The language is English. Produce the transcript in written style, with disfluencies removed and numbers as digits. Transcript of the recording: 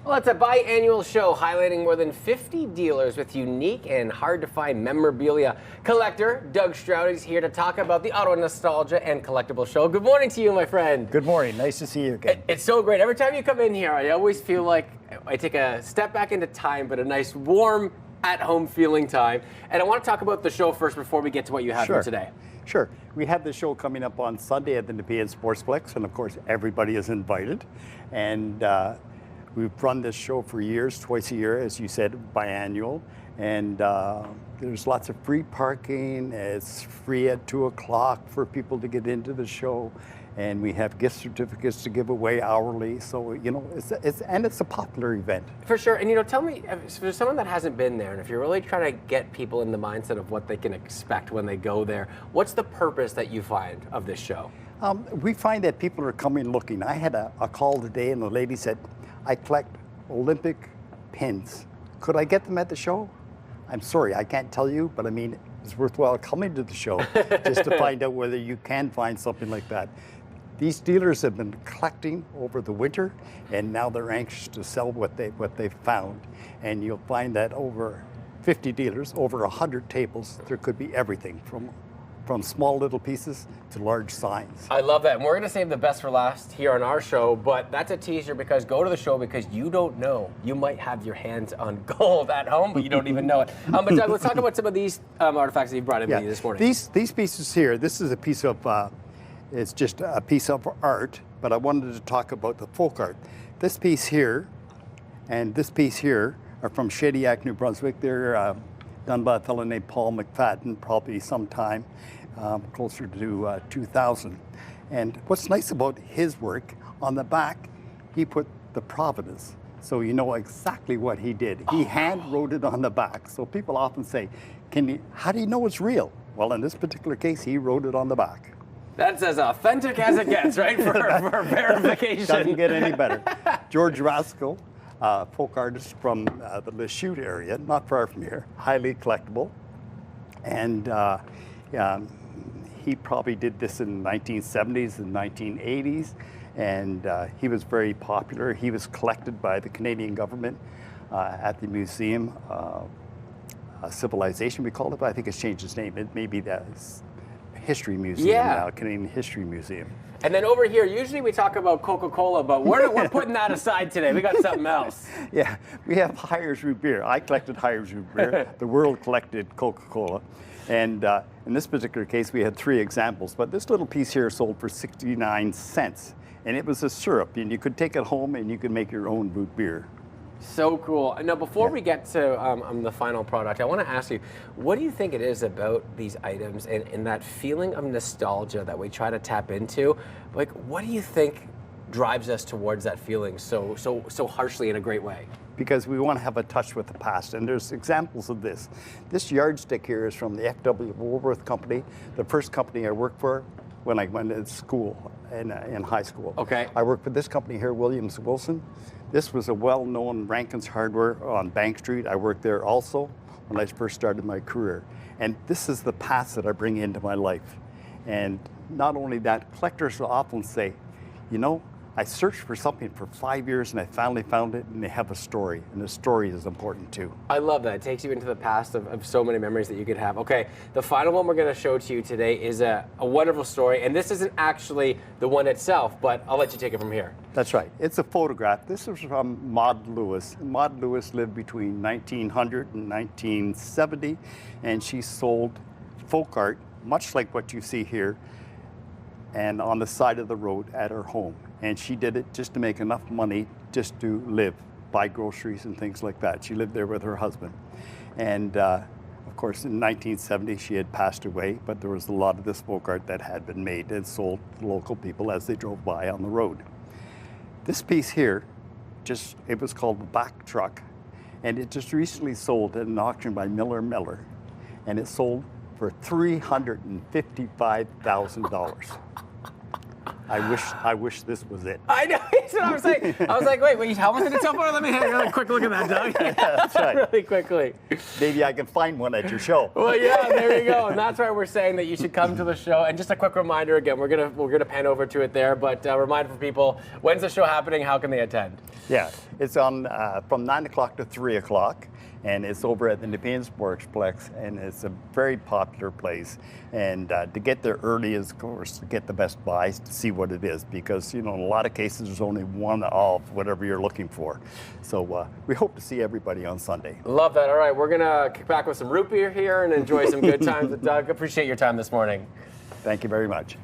Well, it's a biannual show highlighting more than 50 dealers with unique and hard-to-find memorabilia. Collector Doug Stroud is here to talk about the Ottawa Nostalgia and Collectible Show. Good morning to you, my friend. Good morning. Nice to see you again. It's so great. Every time you come in here, I always feel like I take a step back into time, but a nice, warm, at-home feeling time. And I want to talk about the show first before we get to what you have here today. Sure. We have the show coming up on Sunday at the Nepean Sportsplex, and of course, everybody is invited. And we've run this show for years, twice a year, as you said, biannual. And there's lots of free parking. It's free at 2 o'clock for people to get into the show. And we have gift certificates to give away hourly. So, you know, it's a popular event. For sure. And, you know, tell me, for someone that hasn't been there, and if you're really trying to get people in the mindset of what they can expect when they go there, what's the purpose that you find of this show? We find that people are coming looking. I had a call today, and the lady said, I collect Olympic pins. Could I get them at the show? I'm sorry, I can't tell you, but I mean, it's worthwhile coming to the show just to find out whether you can find something like that. These dealers have been collecting over the winter, and now they're anxious to sell what they've found. And you'll find that over 50 dealers, over 100 tables, there could be everything from small little pieces to large signs. I love that. And we're going to save the best for last here on our show, but that's a teaser because go to the show because you don't know. You might have your hands on gold at home, but you don't even know it. But Doug, let's talk about some of these artifacts that you brought in with you this morning. These pieces here, this is a piece of, it's just a piece of art, but I wanted to talk about the folk art. This piece here and this piece here are from Shediac, New Brunswick. They're done by a fellow named Paul McFadden, probably sometime closer to 2000. And what's nice about his work, on the back, he put the Providence. So you know exactly what he did. He hand wrote it on the back. So people often say, how do you know it's real? Well, in this particular case, he wrote it on the back. That's as authentic as it gets, right, for verification. Doesn't get any better. George Rascal, folk artist from the Lachute area, not far from here, highly collectible. And he probably did this in the 1970s and 1980s, and he was very popular. He was collected by the Canadian government at the Museum Civilization, we call it, but I think it's changed its name. It may be the History Museum now, Canadian History Museum. And then over here, usually we talk about Coca-Cola, but we're putting that aside today. We got something else. Yeah, we have Hires Root Beer. I collected Hires Root Beer. The world collected Coca-Cola. And in this particular case, we had 3 examples. But this little piece here sold for 69 cents. And it was a syrup. And you could take it home and you could make your own root beer. So cool. Now, before we get to the final product, I want to ask you, what do you think it is about these items and that feeling of nostalgia that we try to tap into? Like, what do you think drives us towards that feeling so harshly in a great way? Because we want to have a touch with the past, and there's examples of this. This yardstick here is from the F.W. Woolworth Company, the first company I worked for when I went to school, in high school. Okay. I worked for this company here, Williams Wilson. This was a well-known Rankin's Hardware on Bank Street. I worked there also when I first started my career. And this is the past that I bring into my life. And not only that, collectors will often say, you know, I searched for something for 5 years and I finally found it, and they have a story, and the story is important too. I love that. It takes you into the past of so many memories that you could have. Okay, the final one we're going to show to you today is a wonderful story, and this isn't actually the one itself, but I'll let you take it from here. That's right. It's a photograph. This is from Maud Lewis. Maud Lewis lived between 1900 and 1970, and she sold folk art, much like what you see here, and on the side of the road at her home. And she did it just to make enough money just to live, buy groceries and things like that. She lived there with her husband. And of course, in 1970, she had passed away, but there was a lot of this folk art that had been made and sold to local people as they drove by on the road. This piece here, it was called the Back Truck, and it just recently sold at an auction by Miller Miller, and it sold for $355,000. I wish this was it. I know, that's what I was saying. I was like, wait, how much did it sell for? Let me have a quick look at that, Doug. Yeah, that's right. Really quickly. Maybe I can find one at your show. Well, yeah, there you go. And that's why we're saying that you should come to the show. And just a quick reminder again, we're gonna pan over to it there, but a reminder for people, when's the show happening? How can they attend? Yeah, it's on from 9 o'clock to 3 o'clock. And it's over at the Nepean Sportsplex, and it's a very popular place. And to get there early is, of course, to get the best buys to see what it is, because in a lot of cases there's only one of whatever you're looking for. So we hope to see everybody on Sunday. Love that. All right, we're gonna kick back with some root beer here and enjoy some good times with Doug. Appreciate your time this morning. Thank you very much.